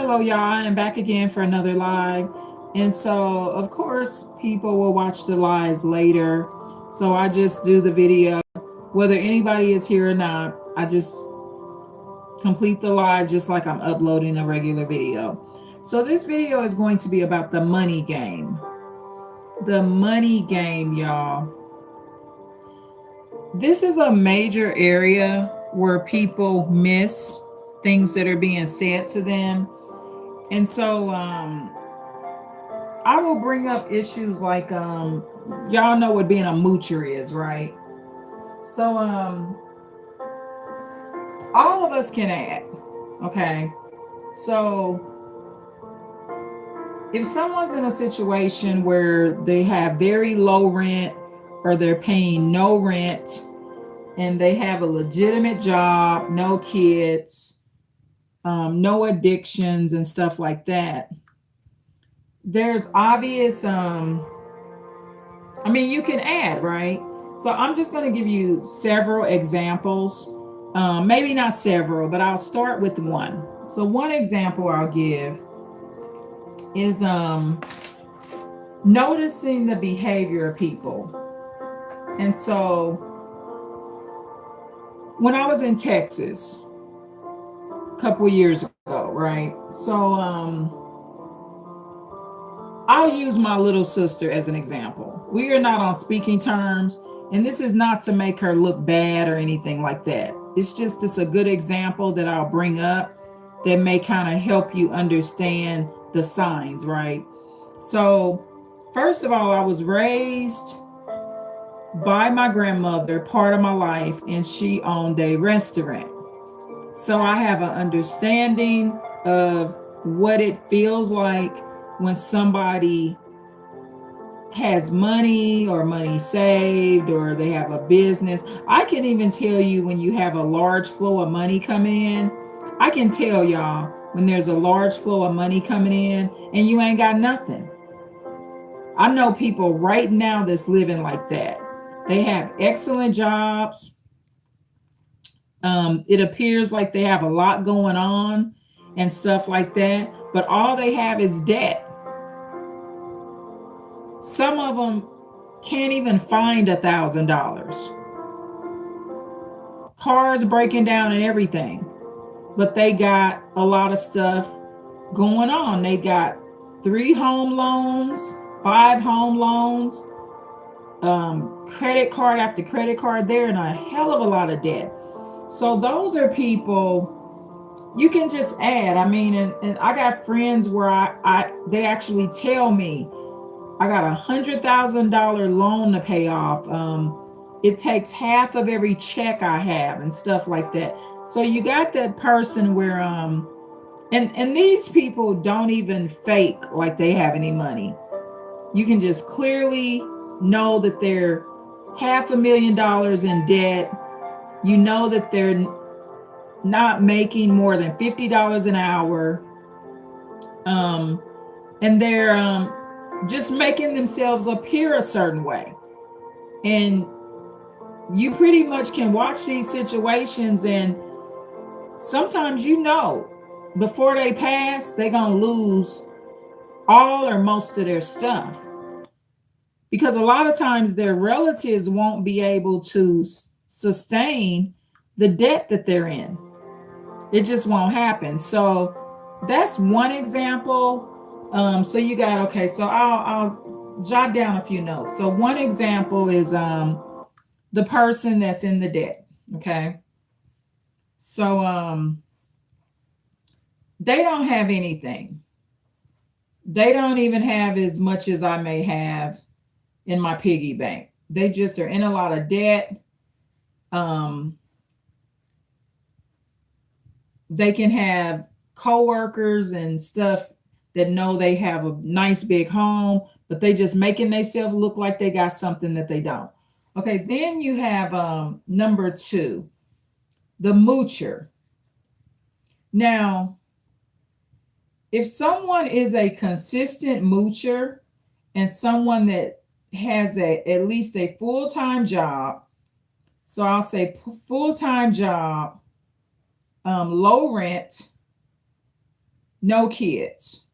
Hello, y'all. I'm back again for another live. And so, of course, people will watch the lives later. So I just do the video, whether anybody is here or not. I just complete the live just like I'm uploading a regular video. So this video is going to be about the money game. The money game, y'all. This is a major area where people miss things that are being said to them. And so, I will bring up issues like y'all know what being a moocher is, right? So all of us can add. Okay. So if someone's in a situation where they have very low rent or they're paying no rent and they have a legitimate job, no kids, no addictions and stuff like that, there's obvious you can add, right? So I'm just going to give you several examples. Maybe not several, but I'll start with one. So one example I'll give is noticing the behavior of people. And so when I was in Texas a couple of years ago, right? So I'll use my little sister as an example. We are not on speaking terms, and this is not to make her look bad or anything like that. It's a good example that I'll bring up that may kind of help you understand the signs, right? So, first of all, I was raised by my grandmother part of my life, and she owned a restaurant. So I have an understanding of what it feels like when somebody has money or money saved or they have a business. I can even tell you when you have a large flow of money coming in. I can tell y'all when there's a large flow of money coming in and you ain't got nothing. I know people right now that's living like that. They have excellent jobs. It appears like they have a lot going on and stuff like that, but all they have is debt. Some of them can't even find $1,000. Cars breaking down and everything, but they got a lot of stuff going on. They got 3 home loans, 5 home loans, credit card after credit card. They're in a hell of a lot of debt. So those are people you can just add. And I got friends where they actually tell me I got $100,000 loan to pay off. It takes half of every check I have and stuff like that. So you got that person where and these people don't even fake like they have any money. You can just clearly know that they're $500,000 in debt. You know that they're not making more than $50 an hour. And they're just making themselves appear a certain way. And you pretty much can watch these situations, and sometimes before they pass, they're going to lose all or most of their stuff. Because a lot of times their relatives won't be able to sustain the debt that they're in. It just won't happen. So that's one example. So you got, okay, so I'll jot down a few notes. So one example is the person that's in the debt. Okay. So they don't have anything. They don't even have as much as I may have in my piggy bank. They just are in a lot of debt. They can have coworkers and stuff that know they have a nice big home, but they just making themselves look like they got something that they don't. Okay, then you have number 2, the moocher. Now, if someone is a consistent moocher and someone that has at least a full-time job, so I'll say full-time job, low rent, no kids.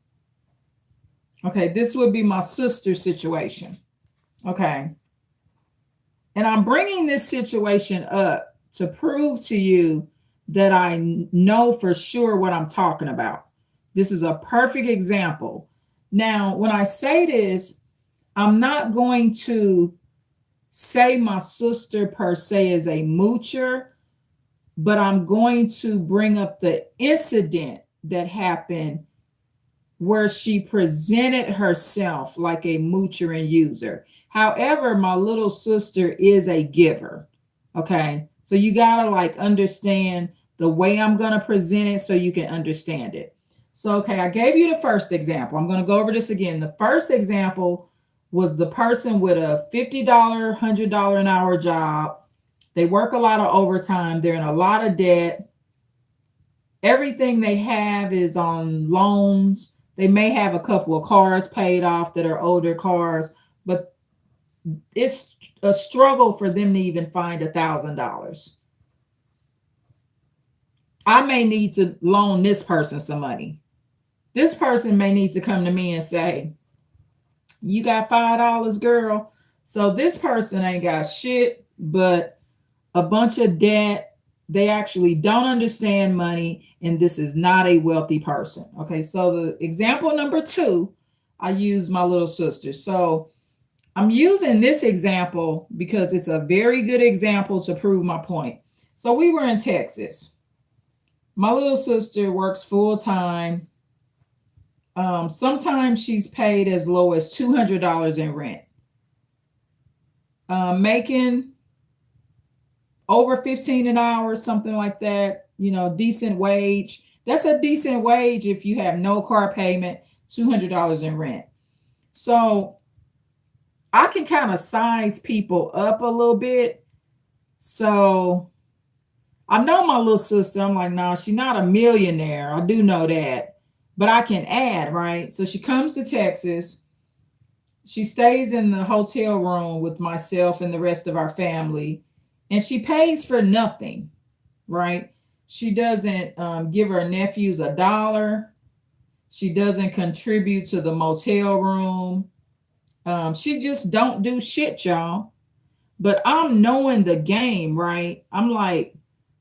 Okay, this would be my sister's situation. Okay. And I'm bringing this situation up to prove to you that I know for sure what I'm talking about. This is a perfect example. Now, when I say this, I'm not going to say my sister per se is a moocher, but I'm going to bring up the incident that happened where she presented herself like a moocher and user. However, my little sister is a giver. Okay. So you got to like understand the way I'm going to present it so you can understand it. So, okay, I gave you the first example. I'm going to go over this again. The first example was the person with a $50, $100 an hour job. They work a lot of overtime. They're in a lot of debt. Everything they have is on loans. They may have a couple of cars paid off that are older cars, but it's a struggle for them to even find $1,000. I may need to loan this person some money. This person may need to come to me and say, "You got $5, girl." So this person ain't got shit but a bunch of debt. They actually don't understand money, and this is not a wealthy person. Okay, so the example number two, I use my little sister. So I'm using this example because it's a very good example to prove my point. So we were in Texas. My little sister works full time. Sometimes she's paid as low as $200 in rent. Making over 15 an hour, something like that, decent wage. That's a decent wage if you have no car payment, $200 in rent. So I can kind of size people up a little bit. So I know my little sister, I'm like, no, she's not a millionaire. I do know that, but I can add, right? So she comes to Texas. She stays in the hotel room with myself and the rest of our family, and she pays for nothing, right? She doesn't give her nephews $1. She doesn't contribute to the motel room. She just don't do shit, y'all. But I'm knowing the game, right? I'm like,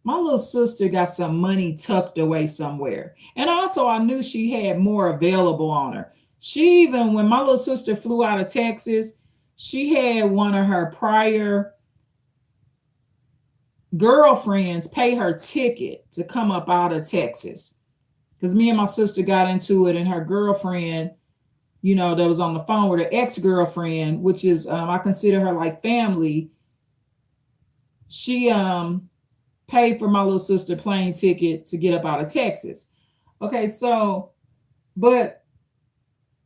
my little sister got some money tucked away somewhere. And also, I knew she had more available on her. She even, when my little sister flew out of Texas, she had one of her prior girlfriends pay her ticket to come up out of Texas. Because me and my sister got into it, and her girlfriend, that was on the phone with her ex-girlfriend, which is, I consider her like family. She paid for my little sister plane ticket to get up out of Texas. Okay, so, but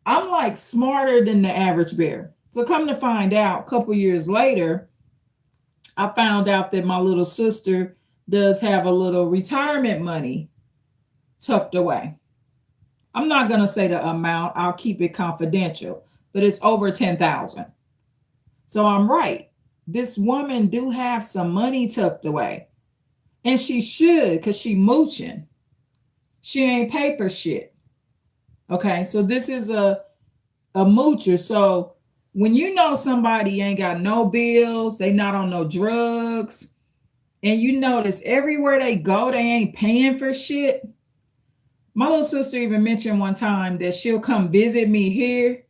I'm like smarter than the average bear. So come to find out, a couple years later, I found out that my little sister does have a little retirement money tucked away. I'm not going to say the amount. I'll keep it confidential, but it's over 10,000. So I'm right. This woman do have some money tucked away, and she should, because she mooching. She ain't pay for shit. Okay. So this is a moocher. So when you know somebody ain't got no bills, they not on no drugs, and you notice everywhere they go, they ain't paying for shit. My little sister even mentioned one time that she'll come visit me here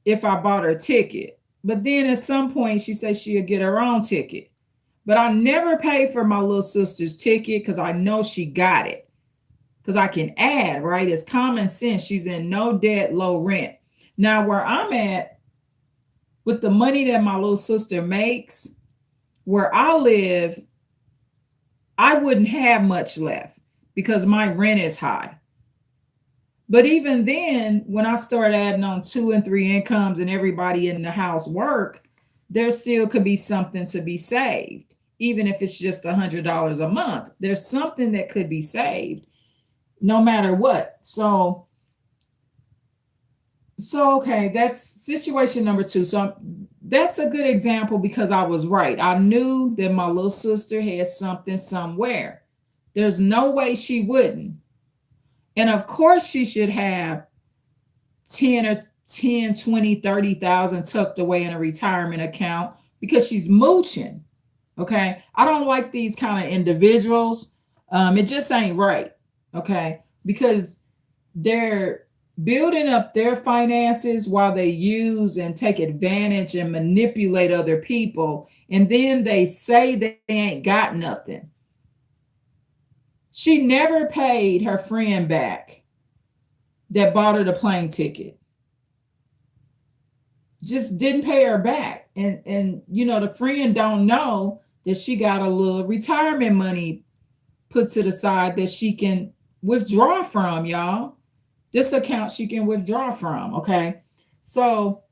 if I bought her ticket. But then at some point she said she'll get her own ticket. But I never pay for my little sister's ticket because I know she got it. Because I can add, right? It's common sense. She's in no debt, low rent. Now, where I'm at, with the money that my little sister makes, where I live, I wouldn't have much left because my rent is high. But even then, when I start adding on 2 and 3 incomes and everybody in the house work, there still could be something to be saved. Even if it's just $100 a month, there's something that could be saved no matter what. So okay, that's situation number 2. So that's a good example because I was right. I knew that my little sister had something somewhere. There's no way she wouldn't. And of course, she should have 10 or 10, 20, 30,000 tucked away in a retirement account because she's mooching. Okay. I don't like these kind of individuals. It just ain't right. Okay. Because they're building up their finances while they use and take advantage and manipulate other people. And then they say they ain't got nothing. She never paid her friend back that bought her the plane ticket. Just didn't pay her back. And the friend don't know that she got a little retirement money put to the side that she can withdraw from, y'all. This account she can withdraw from, okay? So,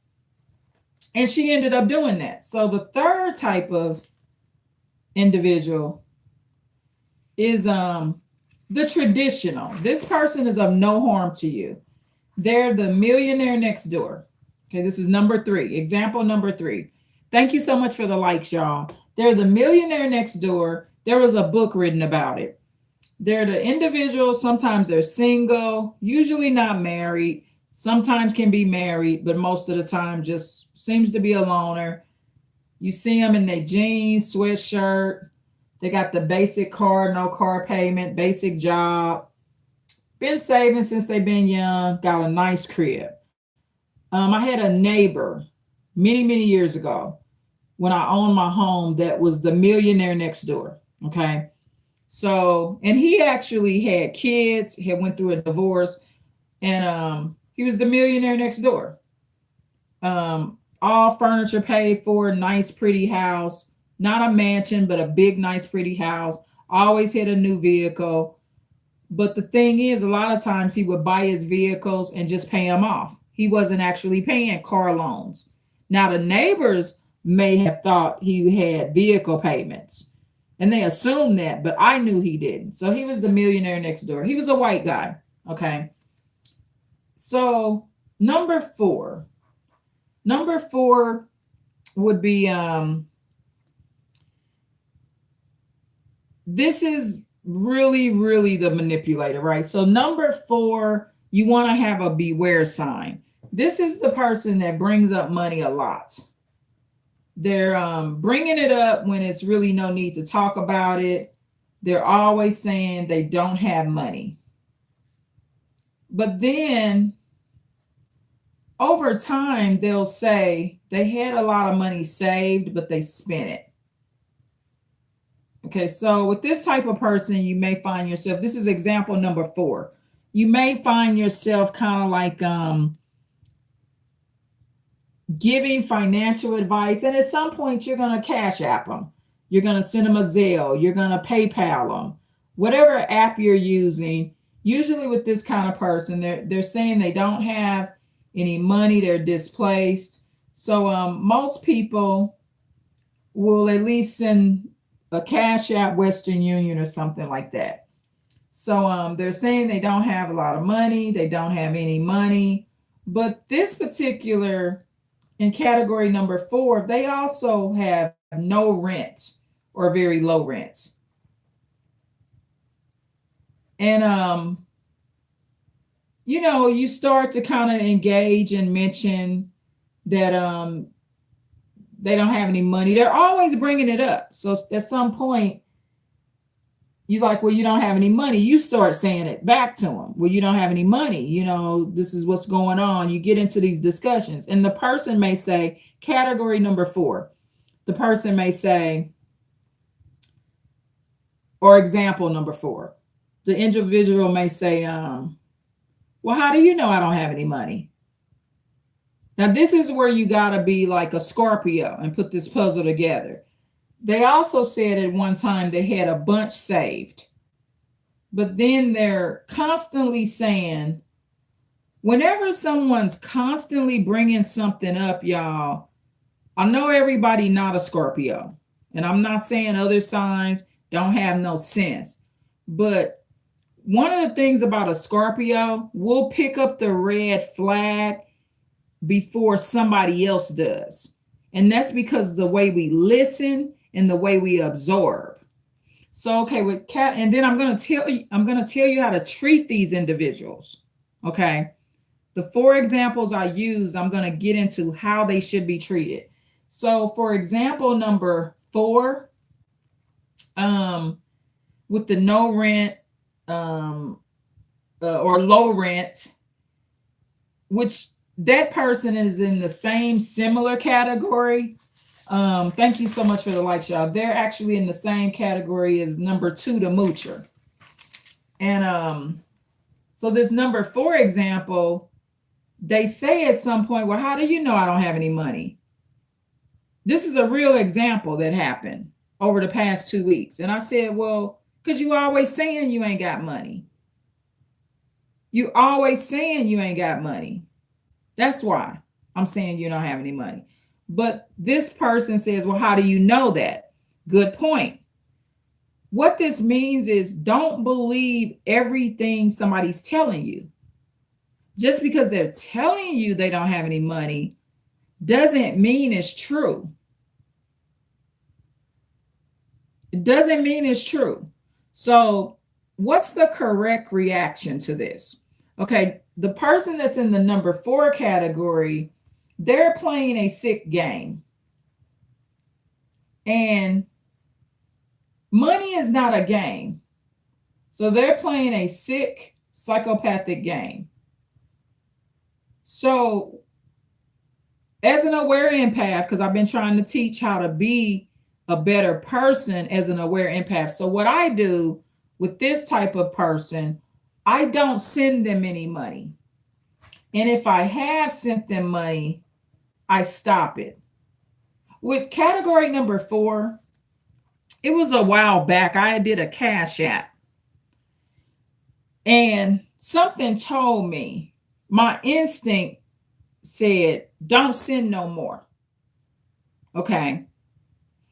and she ended up doing that. So the third type of individual is the traditional. This person is of no harm to you. They're the millionaire next door. Okay, this is number 3. Example number 3. Thank you so much for the likes, y'all. They're the millionaire next door. There was a book written about it. They're the individuals. Sometimes they're single, usually not married. Sometimes can be married, but most of the time just seems to be a loner. You see them in their jeans, sweatshirt. They got the basic car, no car payment, basic job. Been saving since they've been young. Got a nice crib. I had a neighbor many, many years ago when I owned my home that was the millionaire next door. Okay. So, and he actually had kids, had went through a divorce, and he was the millionaire next door. All furniture paid for, nice, pretty house, not a mansion, but a big, nice, pretty house. Always had a new vehicle. But the thing is, a lot of times he would buy his vehicles and just pay them off. He wasn't actually paying car loans. Now, the neighbors may have thought he had vehicle payments and they assumed that, but I knew he didn't. So he was the millionaire next door. He was a white guy. Okay. So number four would be this is really, really the manipulator, right? So number 4, you want to have a beware sign. This is the person that brings up money a lot. They're bringing it up when it's really no need to talk about it. They're always saying they don't have money. But then over time, they'll say they had a lot of money saved, but they spent it. Okay, so with this type of person, you may find yourself, this is example number 4. You may find yourself kind of like giving financial advice. And at some point, you're going to Cash App them. You're going to send them a Zelle. You're going to PayPal them. Whatever app you're using, usually with this kind of person, they're saying they don't have any money. They're displaced. So most people will at least send a Cash App, Western Union, or something like that. So they're saying they don't have a lot of money. They don't have any money. But this particular, in category number 4, they also have no rent or very low rent. And you start to kind of engage and mention that they don't have any money. They're always bringing it up. So at some point, you're like, well, you don't have any money. You start saying it back to them. Well, you don't have any money. This is what's going on. You get into these discussions. And the person may say, category number 4, the person may say, or example number 4, the individual may say, well, how do you know I don't have any money? Now, this is where you got to be like a Scorpio and put this puzzle together. They also said at one time they had a bunch saved. But then they're constantly saying, whenever someone's constantly bringing something up, y'all, I know everybody not a Scorpio. And I'm not saying other signs don't have no sense. But one of the things about a Scorpio, we'll pick up the red flag before somebody else does. And that's because the way we listen and the way we absorb. So okay, with cat, and then I'm gonna tell you how to treat these individuals. Okay. The four examples I used, I'm gonna get into how they should be treated. So for example, number four, um, with the no rent um, or low rent, which that person is in the same similar category. Thank you so much for the like, y'all. They're actually in the same category as number two, the moocher. And so this number four example, they say at some point, well, how do you know I don't have any money? This is a real example that happened over the past 2 weeks. And I said, well, because you always saying you ain't got money. You always saying you ain't got money. That's why I'm saying you don't have any money. But this person says, well, how do you know that? Good point. What this means is don't believe everything somebody's telling you. Just because they're telling you they don't have any money doesn't mean it's true. It doesn't mean it's true. So, what's the correct reaction to this? Okay, the person that's in the number four category, they're playing a sick game. And money is not a game. So they're playing a sick, psychopathic game. So, as an aware empath, because I've been trying to teach how to be a better person as an aware empath. So, what I do with this type of person, I don't send them any money. And if I have sent them money, I stop it. With category number four, it was a while back. I did a Cash App. And something told me, my instinct said, don't send no more. Okay.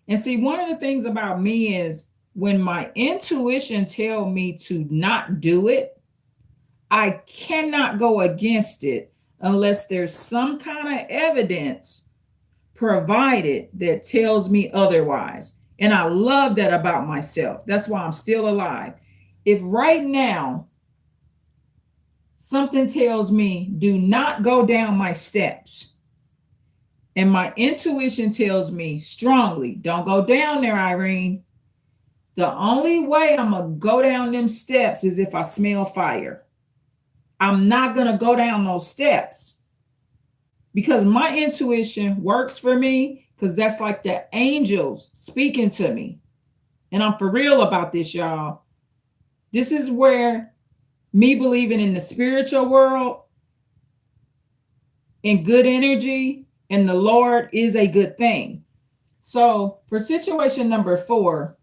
And see, one of the things about me is when my intuition tell me to not do it, I cannot go against it unless there's some kind of evidence provided that tells me otherwise. And I love that about myself. That's why I'm still alive. If right now something tells me do not go down my steps, and my intuition tells me strongly, don't go down there, Irene. The only way I'm going to go down them steps is if I smell fire. I'm not going to go down those steps because my intuition works for me because that's like the angels speaking to me. And I'm for real about this, y'all. This is where me believing in the spiritual world and good energy and the Lord is a good thing. So for situation number four,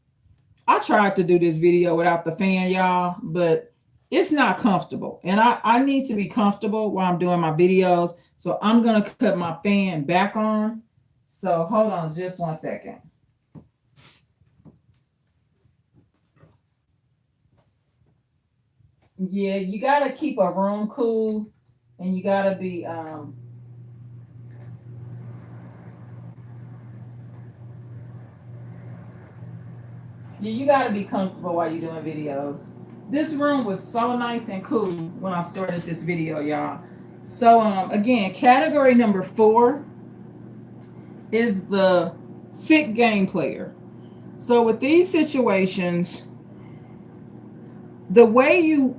I tried to do this video without the fan, y'all, but it's not comfortable. And I need to be comfortable while I'm doing my videos. So I'm going to cut my fan back on. So hold on just 1 second. Yeah, you got to keep a room cool and you got to be, you got to be comfortable while you're doing videos. This room was so nice and cool when I started this video, y'all. So again, category number four is the sick game player. So with these situations, the way you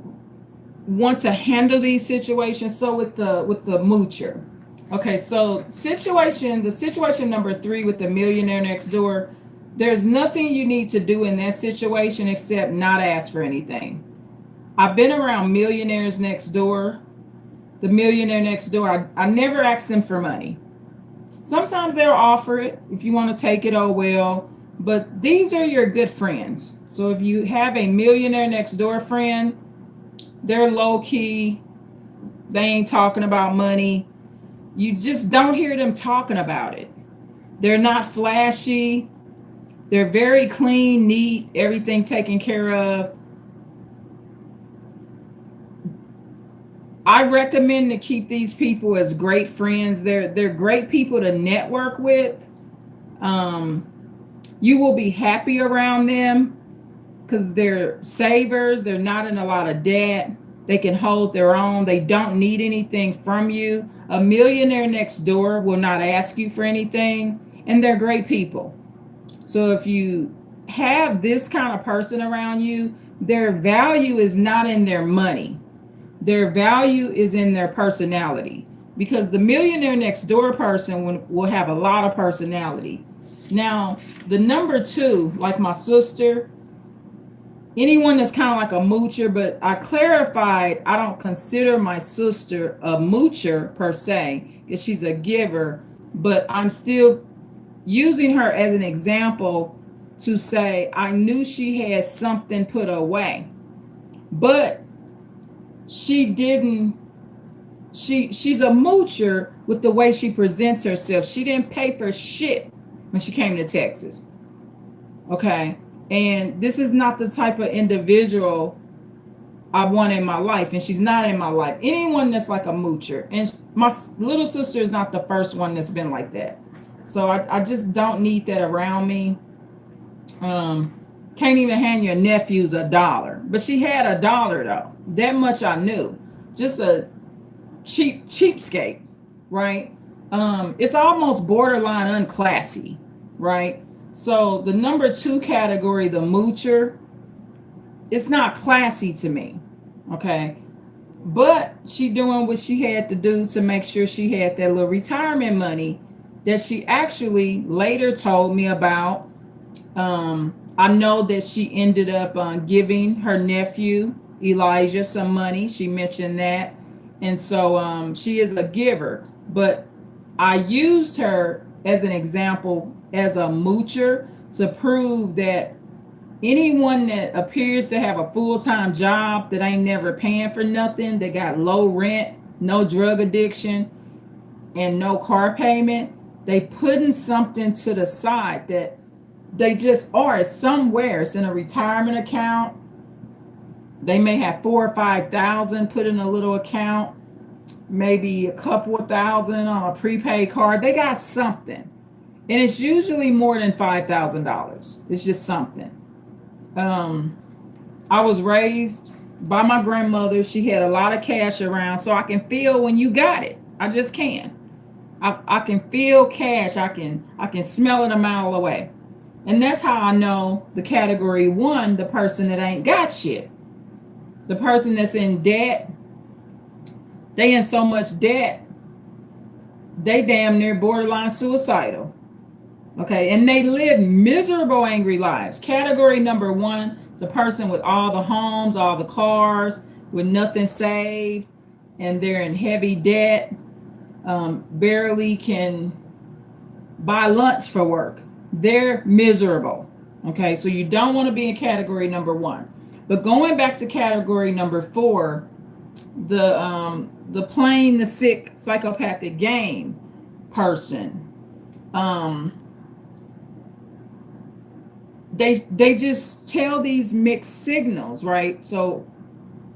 want to handle these situations, so with the moocher. Okay, so the situation number three with the millionaire next door, there's nothing you need to do in that situation except not ask for anything. I've been around millionaires next door. The millionaire next door, I never ask them for money. Sometimes they'll offer it if you want to take it, oh well. But these are your good friends. So if you have a millionaire next door friend, they're low key. They ain't talking about money. You just don't hear them talking about it. They're not flashy. They're very clean, neat, everything taken care of. I recommend to keep these people as great friends. They're great people to network with. You will be happy around them. because they're savers, they're not in a lot of debt, they can hold their own, they don't need anything from you. A millionaire next door will not ask you for anything, and they're great people. So if you have this kind of person around you, their value is not in their money. Their value is in their personality, because the millionaire next door person will have a lot of personality. Now, the number two, like my sister, anyone that's kind of like a moocher, but I clarified I don't consider my sister a moocher per se, because she's a giver, but I'm still using her as an example to say I knew she had something put away, but she didn't. She's a moocher with the way she presents herself. She didn't pay for shit when she came to Texas. Okay. And this is not the type of individual I want in my life. And she's not in my life. Anyone that's like a moocher. And my little sister is not the first one that's been like that. So I just don't need that around me. Can't even hand your nephews $1. But she had $1 though. That much I knew. Just a cheapskate, right? It's almost borderline unclassy, right? So the number two category, the moocher, it's not classy to me, okay? But she doing what she had to do to make sure she had that little retirement money that she actually later told me about. I know that she ended up giving her nephew Elijah some money. She mentioned that. And so she is a giver. But I used her as an example as a moocher to prove that anyone that appears to have a full-time job that ain't never paying for nothing, that got low rent, no drug addiction, and no car payment, they putting something to the side that they just are somewhere. It's in a retirement account. They may have 4 or 5,000 put in a little account, maybe a couple of thousand on a prepaid card. They got something. And it's usually more than $5,000. It's just something. I was raised by my grandmother. She had a lot of cash around, so I can feel when you got it. I just can. I can feel cash. I can smell it a mile away. And that's how I know the category one, the person that ain't got shit. The person that's in debt, they in so much debt, they damn near borderline suicidal. Okay, and they live miserable, angry lives. Category number one, the person with all the homes, all the cars, with nothing saved, and they're in heavy debt, barely can buy lunch for work. They're miserable. Okay, so you don't want to be in category number one. But going back to category number four, the plain the sick psychopathic game person, they just tell these mixed signals, right? So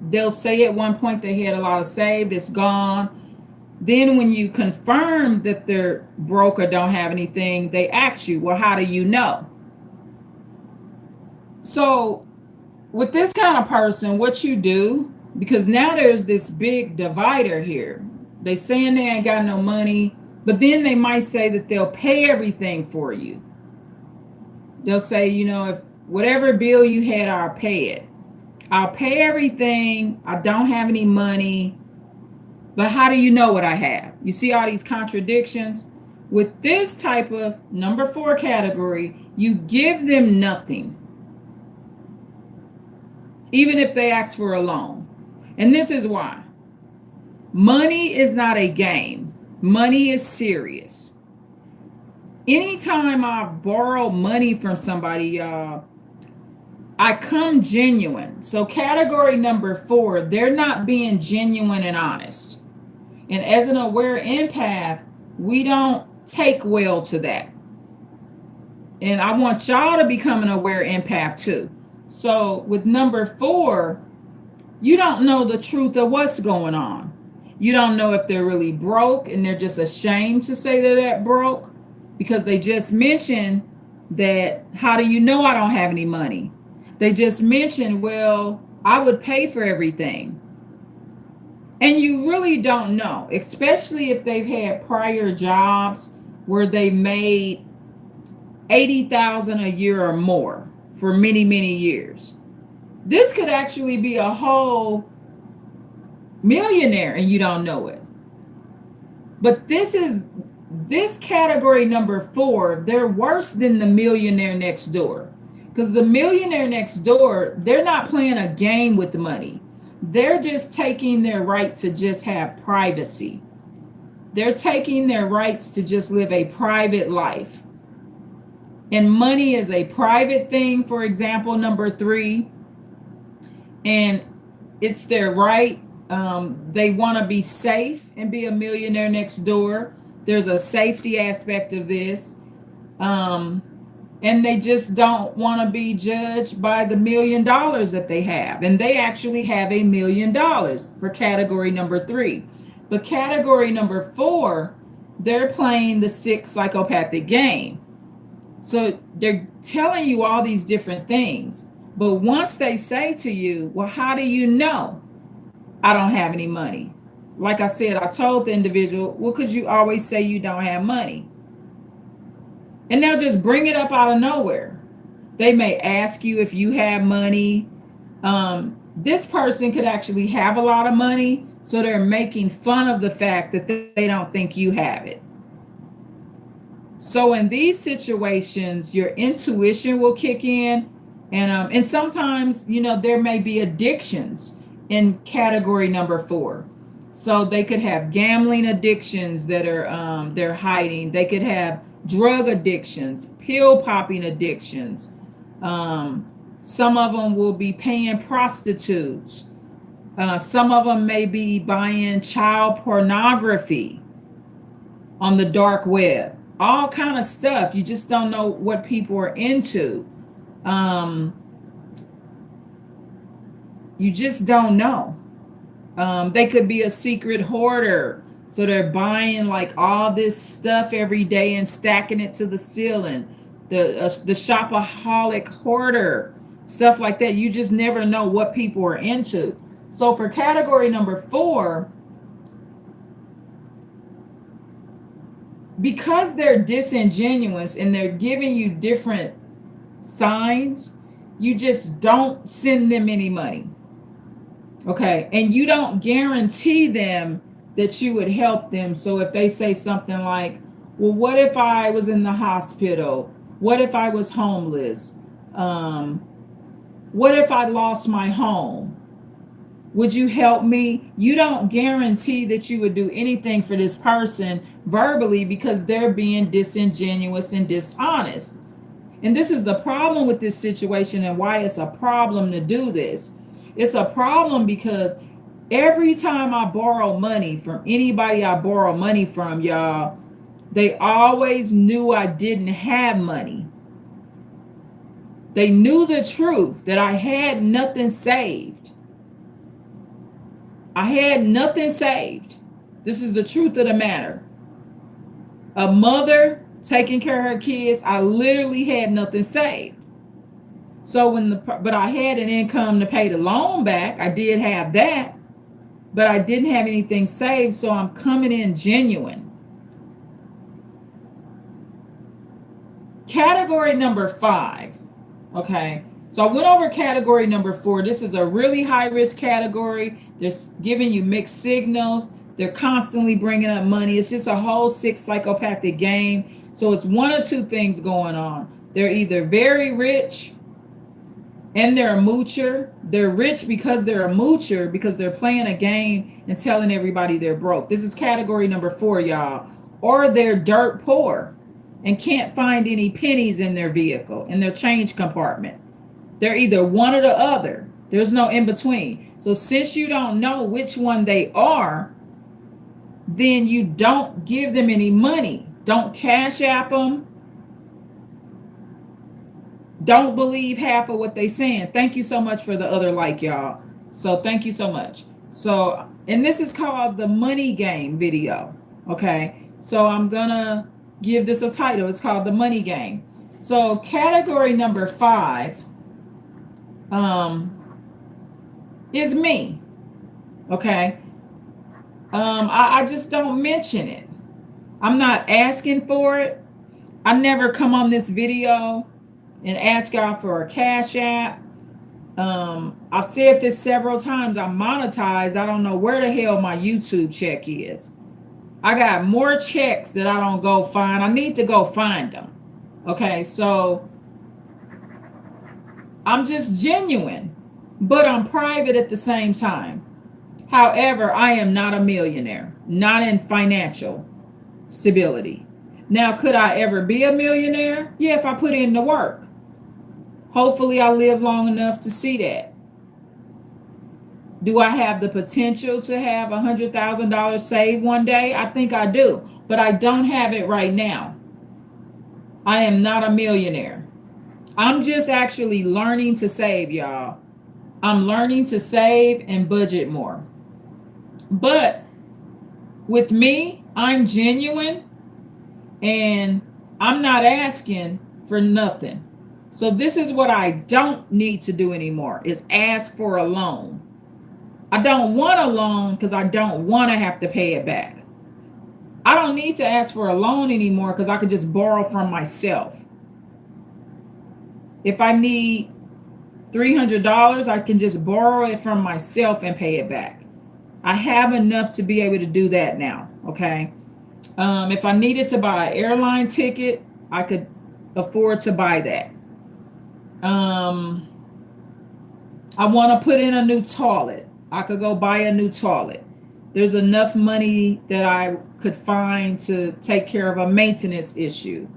they'll say at one point they had a lot of saved, it's gone. Then when you confirm that they're broke or don't have anything, they ask you, well, how do you know? So with this kind of person, what you do, because now there's this big divider here. They saying they ain't got no money, but then they might say that they'll pay everything for you. They'll say, if whatever bill you had, I'll pay it. I'll pay everything. I don't have any money. But how do you know what I have? You see all these contradictions? With this type of number four category, you give them nothing, even if they ask for a loan. And this is why. Money is not a game. Money is serious. Anytime I borrow money from somebody, y'all, I come genuine. So category number four, they're not being genuine and honest. And as an aware empath, we don't take well to that. And I want y'all to become an aware empath too. So with number four, you don't know the truth of what's going on. You don't know if they're really broke and they're just ashamed to say they're that broke because they just mentioned that, how do you know I don't have any money? They just mention, well, I would pay for everything. And you really don't know, especially if they've had prior jobs where they made 80,000 a year or more for many, many years. This could actually be a whole millionaire and you don't know it. But this category number 4, they're worse than the millionaire next door. Because the millionaire next door, they're not playing a game with the money. They're just taking their right to just have privacy. They're taking their rights to just live a private life. And money is a private thing, for example, number 3. And it's their right. They want to be safe and be a millionaire next door. There's a safety aspect of this. And they just don't want to be judged by the $1 million that they have. And they actually have $1 million for category number 3. But category number 4, they're playing the 6 psychopathic game. So they're telling you all these different things. But once they say to you, well, how do you know I don't have any money? Like I said, I told the individual, well, because you always say you don't have money. And they'll just bring it up out of nowhere. They may ask you if you have money. This person could actually have a lot of money, so they're making fun of the fact that they don't think you have it. So in these situations, your intuition will kick in. And sometimes, there may be addictions in category number 4. So they could have gambling addictions that are they're hiding. They could have drug addictions, pill popping addictions. Some of them will be paying prostitutes. Some of them may be buying child pornography on the dark web. All kind of stuff. You just don't know what people are into. You just don't know. They could be a secret hoarder. So they're buying like all this stuff every day and stacking it to the ceiling. The shopaholic hoarder, stuff like that. You just never know what people are into. So for category number 4, because they're disingenuous and they're giving you different signs, you just don't send them any money. Okay. And you don't guarantee them that you would help them. So if they say something like, well, what if I was in the hospital? What if I was homeless? What if I lost my home? Would you help me? You don't guarantee that you would do anything for this person verbally because they're being disingenuous and dishonest. And this is the problem with this situation and why it's a problem to do this. It's a problem because every time I borrow money from anybody I borrow money from, y'all, they always knew I didn't have money. They knew the truth that I had nothing saved. I had nothing saved. This is the truth of the matter. A mother taking care of her kids, I literally had nothing saved. So but I had an income to pay the loan back. I did have that, but I didn't have anything saved. So I'm coming in genuine. Category number 5. Okay. So I went over category number 4. This is a really high risk category. They're giving you mixed signals. They're constantly bringing up money. It's just a whole 6 psychopathic game. So it's one or two things going on. They're either very rich and they're a moocher. They're rich because they're a moocher, because they're playing a game and telling everybody they're broke. This is category number 4, y'all. Or they're dirt poor and can't find any pennies in their vehicle, in their change compartment. They're either one or the other. There's no in between. So since you don't know which one they are, then you don't give them any money. Don't cash app them. Don't believe half of what they're saying. Thank you so much for the other like, y'all. So thank you so much. So, and this is called the money game video. Okay. So I'm going to give this a title. It's called the money game. So category number 5, um, is me. Okay. I just don't mention it. I'm not asking for it. I never come on this video and ask y'all for a cash app. I've said this several times. I'm monetized. I don't know where the hell my YouTube check is. I got more checks that I don't go find. I need to go find them. Okay, so I'm just genuine, but I'm private at the same time. However, I am not a millionaire, not in financial stability. Now, could I ever be a millionaire? Yeah, if I put in the work. Hopefully, I live long enough to see that. Do I have the potential to have $100,000 saved one day? I think I do, but I don't have it right now. I am not a millionaire. I'm just actually learning to save, y'all. I'm learning to save and budget more. But with me, I'm genuine and I'm not asking for nothing. So this is what I don't need to do anymore is ask for a loan. I don't want a loan because I don't want to have to pay it back. I don't need to ask for a loan anymore because I could just borrow from myself. If I need $300, I can just borrow it from myself and pay it back. I have enough to be able to do that now. Okay. If I needed to buy an airline ticket, I could afford to buy that. I want to put in a new toilet. I could go buy a new toilet. There's enough money that I could find to take care of a maintenance issue.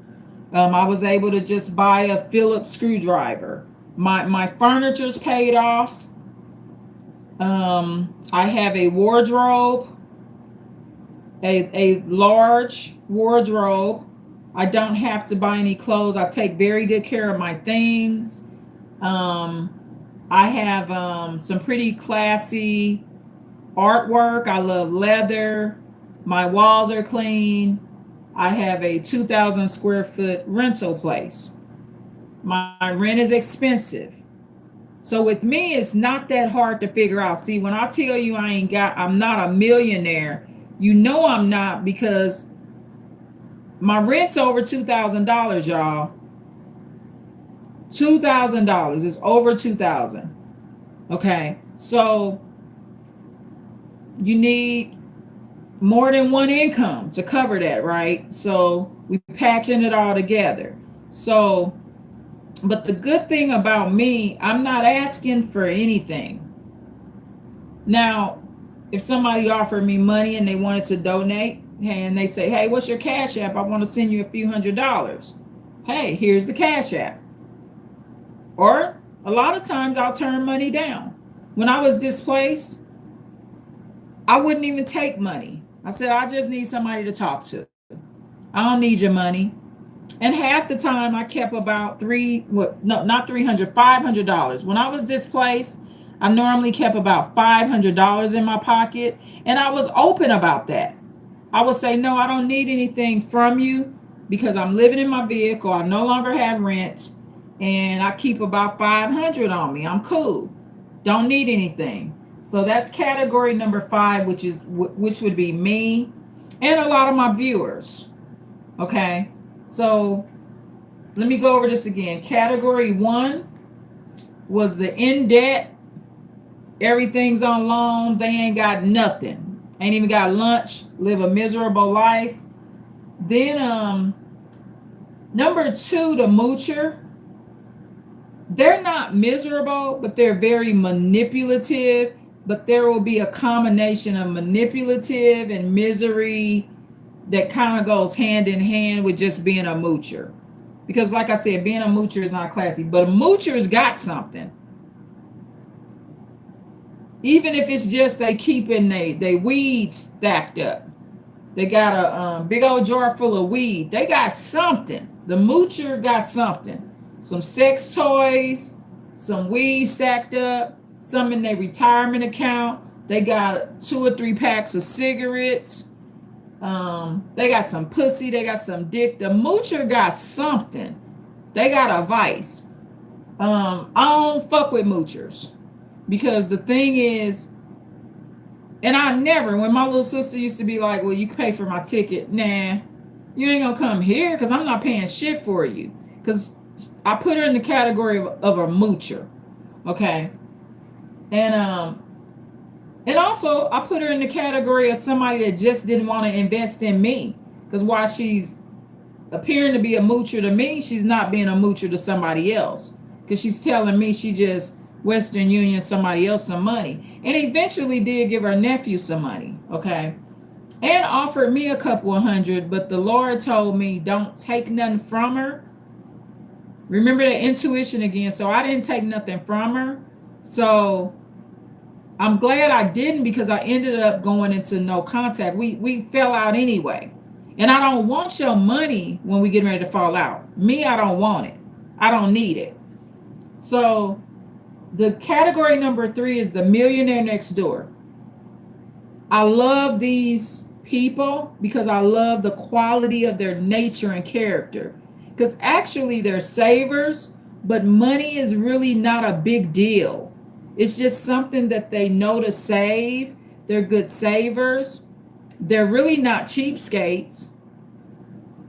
I was able to just buy a Phillips screwdriver. My furniture's paid off. I have a wardrobe, a large wardrobe. I don't have to buy any clothes. I take very good care of my things. I have some pretty classy artwork. I love leather. My walls are clean. I have a 2,000 square foot rental place. My rent is expensive. So with me, it's not that hard to figure out. See, when I tell you I'm not a millionaire, you know I'm not because my rent's over $2,000, y'all. $2,000 is over 2,000. Okay, so you need more than one income to cover that, right? So we patching it all together. So, but the good thing about me, I'm not asking for anything. Now, if somebody offered me money and they wanted to donate, and they say, hey, what's your cash app? I want to send you a few $100s. Hey, here's the cash app. Or a lot of times I'll turn money down. When I was displaced, I wouldn't even take money. I said, I just need somebody to talk to. I don't need your money. And half the time I kept about not $500. When I was displaced, I normally kept about $500 in my pocket. And I was open about that. I would say, no, I don't need anything from you because I'm living in my vehicle. I no longer have rent. And I keep about 500 on me. I'm cool. Don't need anything. So that's category number 5, which would be me and a lot of my viewers. Okay. So let me go over this again. Category 1 was the in debt. Everything's on loan. They ain't got nothing. Ain't even got lunch. Live a miserable life. Then number 2, the moocher. They're not miserable, but they're very manipulative. But there will be a combination of manipulative and misery that kind of goes hand in hand with just being a moocher. Because like I said, being a moocher is not classy, but a moocher's got something. Even if it's just they keeping they weed stacked up. They got a big old jar full of weed. They got something. The moocher got something. Some sex toys, some weed stacked up, some in their retirement account. They got 2 or 3 packs of cigarettes. They got some pussy. They got some dick. The moocher got something. They got a vice. I don't fuck with moochers because the thing is, and I never, when my little sister used to be like, well, you can pay for my ticket. Nah, you ain't gonna come here because I'm not paying shit for you. Because I put her in the category of a moocher. Okay. And also I put her in the category of somebody that just didn't want to invest in me. Because while she's appearing to be a moocher to me, she's not being a moocher to somebody else. Because she's telling me she just Western Union somebody else some money. And eventually did give her nephew some money. Okay. And offered me a couple of hundred, but the Lord told me don't take nothing from her. Remember that intuition again. So I didn't take nothing from her. So I'm glad I didn't because I ended up going into no contact. We fell out anyway. And I don't want your money when we get ready to fall out. Me, I don't want it. I don't need it. So the category number 3 is the millionaire next door. I love these people because I love the quality of their nature and character. Because actually they're savers, but money is really not a big deal. It's just something that they know to save. They're good savers. They're really not cheapskates,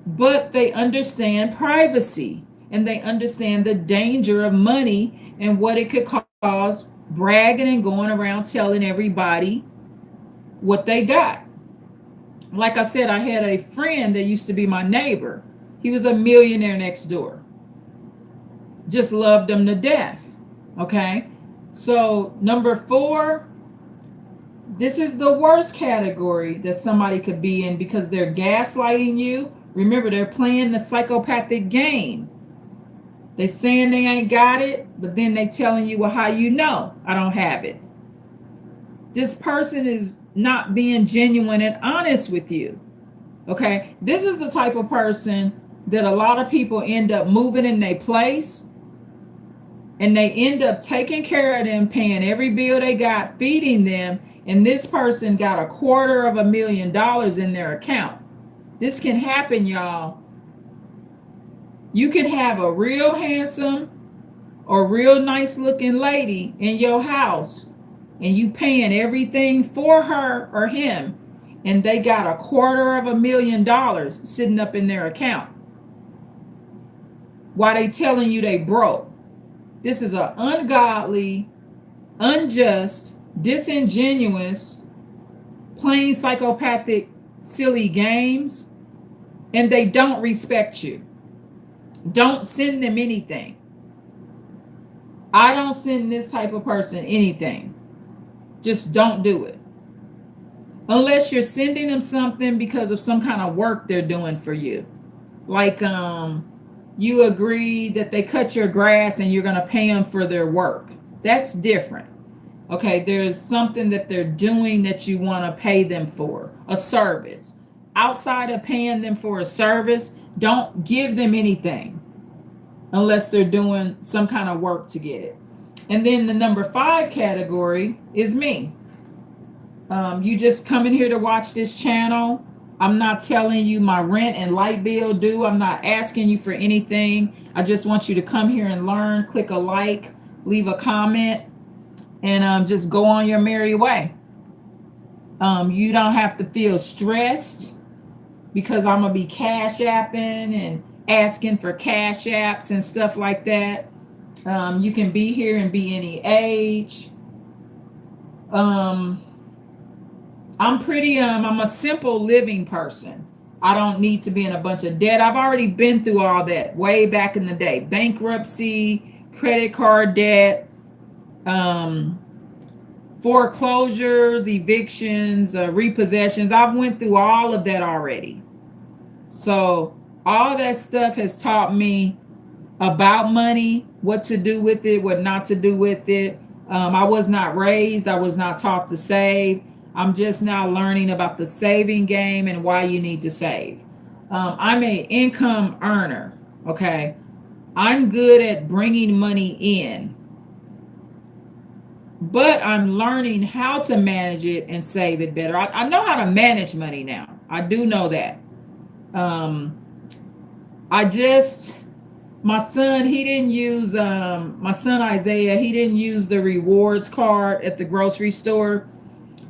but they understand privacy and they understand the danger of money and what it could cause bragging and going around telling everybody what they got. Like I said, I had a friend that used to be my neighbor. He was a millionaire next door. Just loved him to death. Okay. So number 4, this is the worst category that somebody could be in because they're gaslighting you. Remember, they're playing the psychopathic game. They saying they ain't got it, but then they telling you, well, how you know I don't have it? This person is not being genuine and honest with you. Okay. This is the type of person that a lot of people end up moving in their place and they end up taking care of them, paying every bill they got, feeding them. And this person got $250,000 in their account. This can happen, y'all. You can have a real handsome or real nice looking lady in your house and you paying everything for her or him, and they got $250,000 sitting up in their account while they telling you they broke. This is an ungodly, unjust, disingenuous, plain psychopathic, silly games, and they don't respect you. Don't send them anything. I don't send this type of person anything. Just don't do it. Unless you're sending them something because of some kind of work they're doing for you. Like you agree that they cut your grass and you're going to pay them for their work. That's different. Okay, there's something that they're doing that you want to pay them for, a service. Outside of paying them for a service, don't give them anything unless they're doing some kind of work to get it. And then the number 5 category is me. You just come in here to watch this channel. I'm not telling you my rent and light bill due. I'm not asking you for anything. I just want you to come here and learn. Click a like, leave a comment, and just go on your merry way. You don't have to feel stressed because I'm going to be cash apping and asking for cash apps and stuff like that. You can be here and be any age. I'm a simple living person. I don't need to be in a bunch of debt. I've already been through all that way back in the day. Bankruptcy, credit card debt, foreclosures, evictions, repossessions. I've went through all of that already. So all that stuff has taught me about money, what to do with it, what not to do with it. I was not raised. I was not taught to save. I'm just now learning about the saving game and why you need to save. I'm an income earner. Okay. I'm good at bringing money in, but I'm learning how to manage it and save it better. I know how to manage money now. I do know that. My son, he didn't use my son Isaiah, he didn't use the rewards card at the grocery store.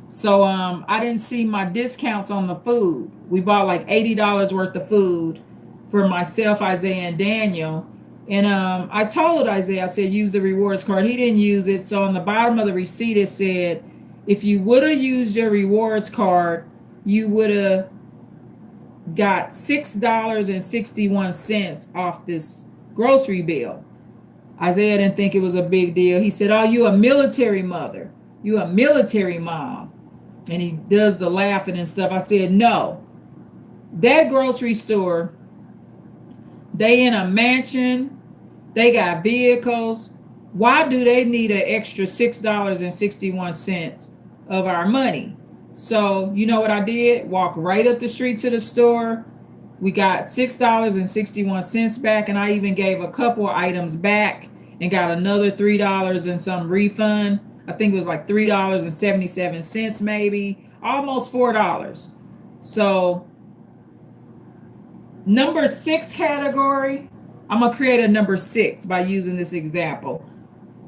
So I didn't see my discounts on the food. We bought like $80 worth of food for myself, Isaiah, and Daniel. And I told Isaiah, I said, use the rewards card. He didn't use it. So on the bottom of the receipt, it said, if you would have used your rewards card, you would have got $6.61 off this grocery bill. Isaiah didn't think it was a big deal. He said, oh, you a military mother. You a military mom. And he does the laughing and stuff. I said, no. That grocery store, they in a mansion. They got vehicles. Why do they need an extra $6.61 of our money? So you know what I did? Walk right up the street to the store. We got $6.61 back, and I even gave a couple items back and got another $3 and some refund. I think it was like $3.77, maybe almost $4. So number 6 category, I'm gonna create a number 6 by using this example.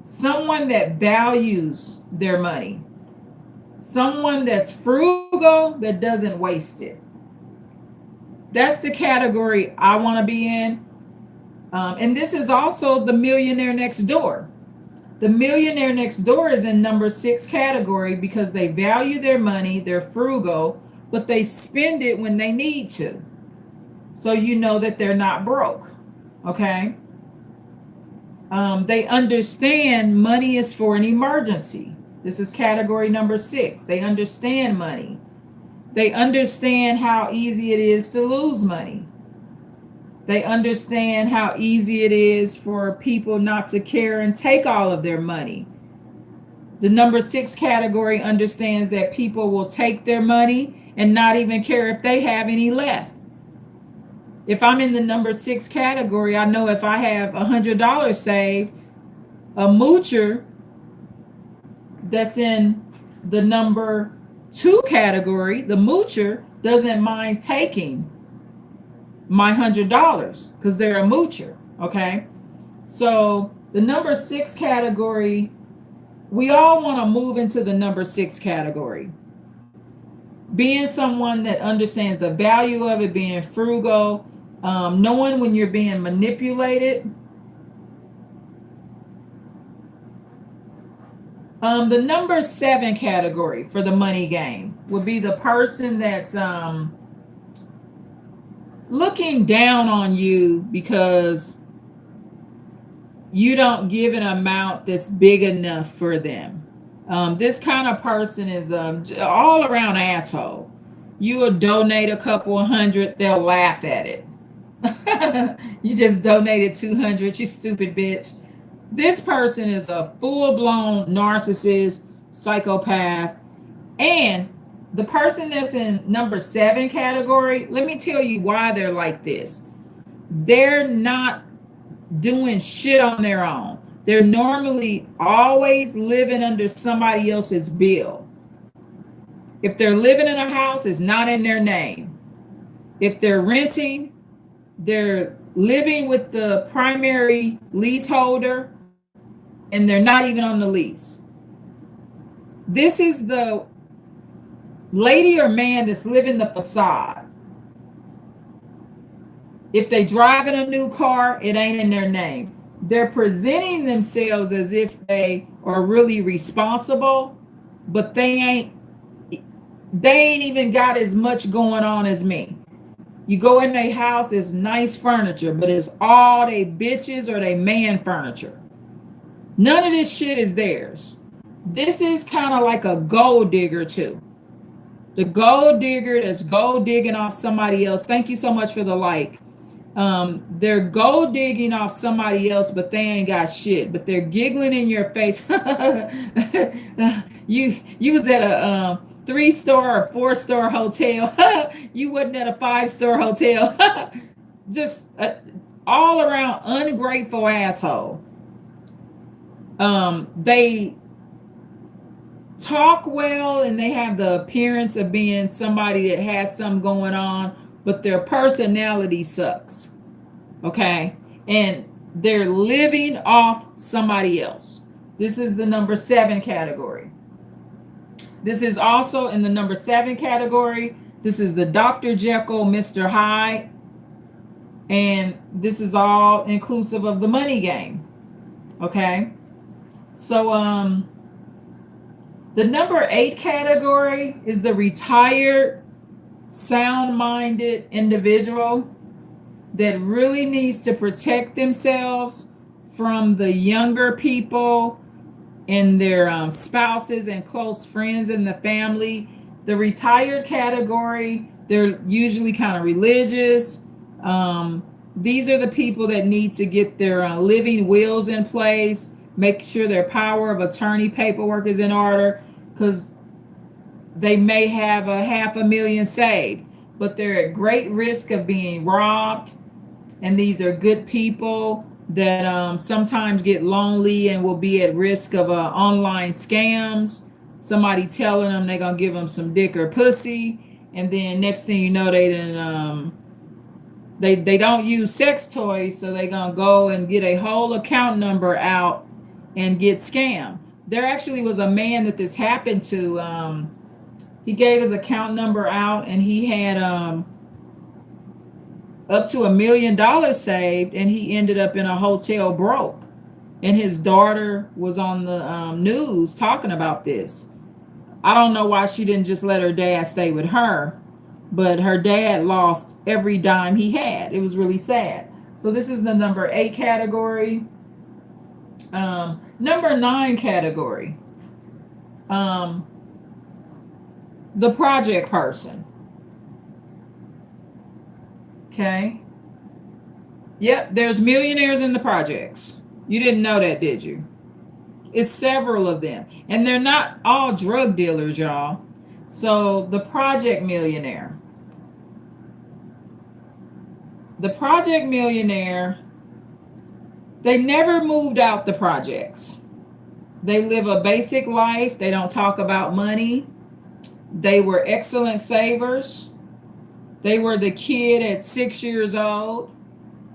Someone that values their money, someone that's frugal, that doesn't waste it. That's the category I want to be in. And this is also the millionaire next door. The millionaire next door is in number 6 category because they value their money, they're frugal, but they spend it when they need to. So you know that they're not broke. Okay. They understand money is for an emergency. This is category number 6. They understand money. They understand how easy it is to lose money. They understand how easy it is for people not to care and take all of their money. The number 6 category understands that people will take their money and not even care if they have any left. If I'm in the number 6 category, I know if I have $100 saved, a moocher that's in the number 2 category, the moocher doesn't mind taking my $100 because they're a moocher. Okay. So the number 6 category, we all want to move into the number 6 category. Being someone that understands the value of it, being frugal, knowing when you're being manipulated. The number 7 category for the money game would be the person that's looking down on you because you don't give an amount that's big enough for them. This kind of person is all around asshole. You will donate a couple of hundred, they'll laugh at it. You just donated 200, you stupid bitch. This person is a full-blown narcissist, psychopath. And the person that's in number 7 category, let me tell you why they're like this. They're not doing shit on their own. They're normally always living under somebody else's bill. If they're living in a house, it's not in their name. If they're renting, they're living with the primary leaseholder and they're not even on the lease. This is the lady or man that's living the facade. If they drive in a new car, it ain't in their name. They're presenting themselves as if they are really responsible, but they ain't even got as much going on as me. You go in their house, it's nice furniture, but it's all they bitches or they man furniture. None of this shit is theirs. This is kind of like a gold digger too. The gold digger that's gold digging off somebody else. Thank you so much for the like. They're gold digging off somebody else, but they ain't got shit. But they're giggling in your face. You was at a 3-star or 4-star hotel. You wasn't at a 5-star hotel. Just all around ungrateful asshole. They talk well and they have the appearance of being somebody that has something going on, but their personality sucks. Okay. And They're living off somebody else. This is the number 7 category. This is also in the number 7 category. This is the Dr. Jekyll, Mr. Hyde. And this is all inclusive of the money game. Okay. So, the number 8 category is the retired, sound minded individual that really needs to protect themselves from the younger people and their spouses and close friends in the family. The retired category, they're usually kind of religious. These are the people that need to get their living wills in place, make sure their power of attorney paperwork is in order, because they may have a half a million saved, but they're at great risk of being robbed. And these are good people that sometimes get lonely and will be at risk of online scams. Somebody telling them they're gonna give them some dick or pussy, and then next thing you know, they don't use sex toys, so they're gonna go and get a whole account number out and get scammed. There actually was a man that this happened to. He gave his account number out, and he had up to $1 million saved, and he ended up in a hotel broke. And his daughter was on the news talking about this. I don't know why she didn't just let her dad stay with her, but her dad lost every dime he had. It was really sad. So this is the number 8 category. Number 9 category, the project person. Okay. Yep, there's millionaires in the projects. You didn't know that, did you? It's several of them. And they're not all drug dealers, y'all. So the project millionaire. The project millionaire, they never moved out the projects. They live a basic life. They don't talk about money. They were excellent savers. They were the kid at 6 years old,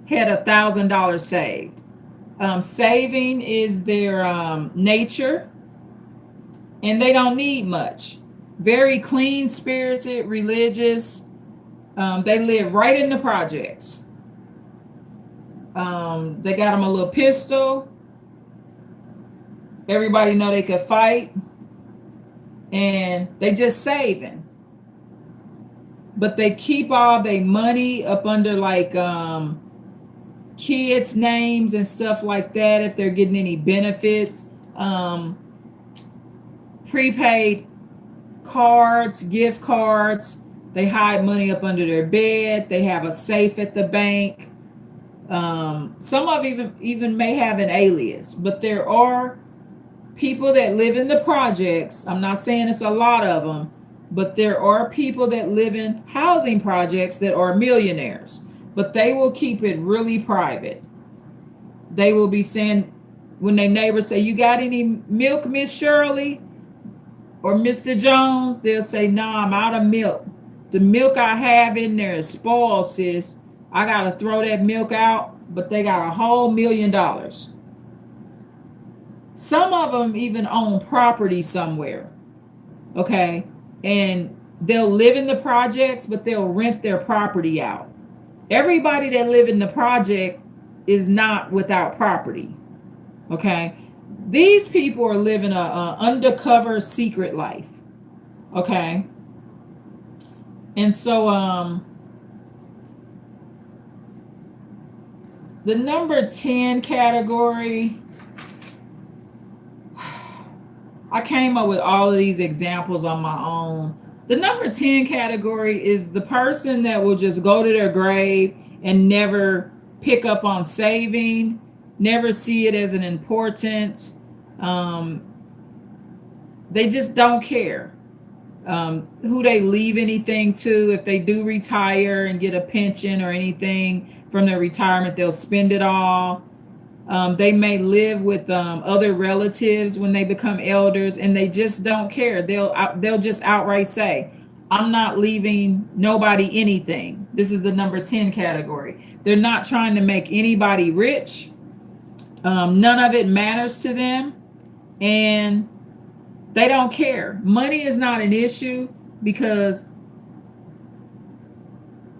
had $1,000 saved. Saving is their nature, and they don't need much. Very clean spirited, religious. They live right in the projects. They got them a little pistol. Everybody know they could fight, and they just saving. But they keep all their money up under like kids' names and stuff like that if they're getting any benefits. Prepaid cards, gift cards. They hide money up under their bed. They have a safe at the bank. Some of even may have an alias, but there are people that live in the projects. I'm not saying it's a lot of them, but there are people that live in housing projects that are millionaires, but they will keep it really private. They will be saying, when their neighbors say, "You got any milk, Miss Shirley or Mr. Jones?" They'll say, "No, I'm out of milk. The milk I have in there is spoiled, sis. I got to throw that milk out," but they got a whole $1,000,000. Some of them even own property somewhere, okay? And they'll live in the projects, but they'll rent their property out. Everybody that live in the project is not without property, okay? These people are living a undercover secret life, okay? And so the number 10 category, I came up with all of these examples on my own. The number 10 category is the person that will just go to their grave and never pick up on saving, never see it as an importance. They just don't care who they leave anything to. If they do retire and get a pension or anything from their retirement, they'll spend it all. They may live with other relatives when they become elders, and they just don't care. They'll just outright say, "I'm not leaving nobody anything." This is the number 10 category. They're not trying to make anybody rich. None of it matters to them, and they don't care. Money is not an issue because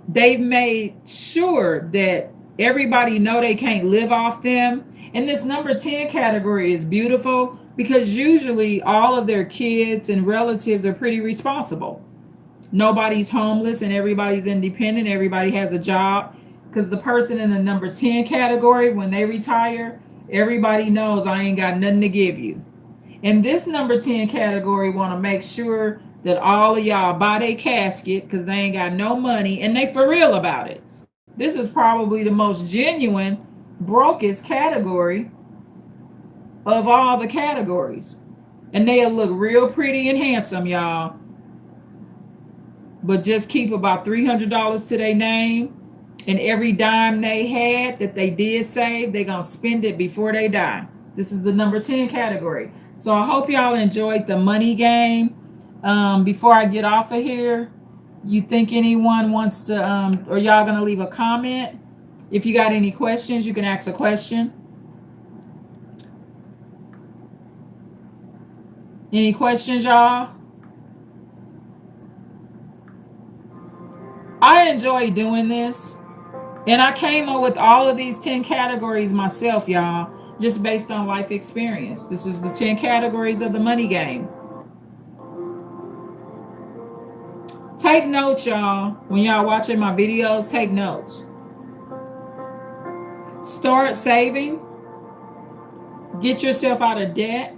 they've made sure that everybody know they can't live off them. And this number 10 category is beautiful because usually all of their kids and relatives are pretty responsible. Nobody's homeless and everybody's independent, everybody has a job. Because the person in the number 10 category, when they retire, everybody knows I ain't got nothing to give you. And this number 10 category want to make sure that all of y'all buy their casket because they ain't got no money, and they for real about it. This is probably the most genuine, brokest category of all the categories. And they'll look real pretty and handsome, y'all, but just keep about $300 to their name, and every dime they had that they did save, they're going to spend it before they die. This is the number 10 category. So I hope y'all enjoyed the money game. Before I get off of here, you think anyone wants to, or y'all going to leave a comment? If you got any questions, you can ask a question. Any questions, y'all? I enjoy doing this. And I came up with all of these 10 categories myself, y'all, just based on life experience. This is the 10 categories of the money game. Take notes, y'all. When y'all watching my videos, take notes. Start saving. Get yourself out of debt.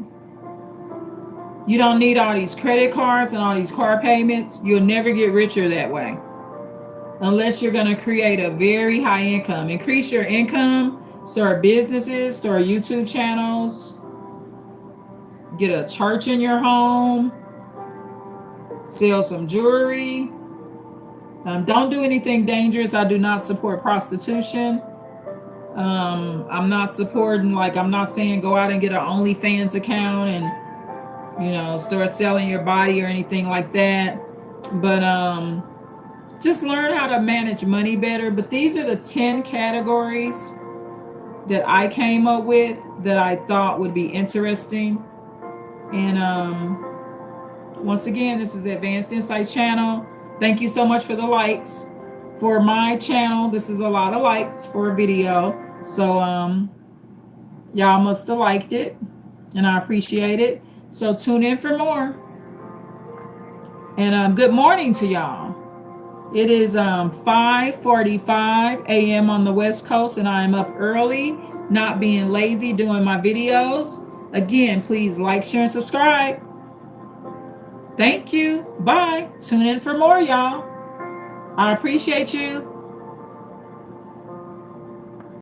You don't need all these credit cards and all these car payments. You'll never get richer that way. Unless you're going to create a very high income. Increase your income, start businesses, start YouTube channels, get a church in your home, sell some jewelry. Don't do anything dangerous. I do not support prostitution. I'm not supporting, I'm not saying go out and get an OnlyFans account and, start selling your body or anything like that. But, just learn how to manage money better. But these are the 10 categories that I came up with that I thought would be interesting. And once again, this is Advanced Insight Channel. Thank you so much for the likes. For my channel, this is a lot of likes for a video. So y'all must have liked it, and I appreciate it. So tune in for more. And good morning to y'all. It is 5:45 a.m. on the West Coast, and I am up early, not being lazy, doing my videos. Again, please like, share, and subscribe. Thank you. Bye. Tune in for more, y'all. I appreciate you.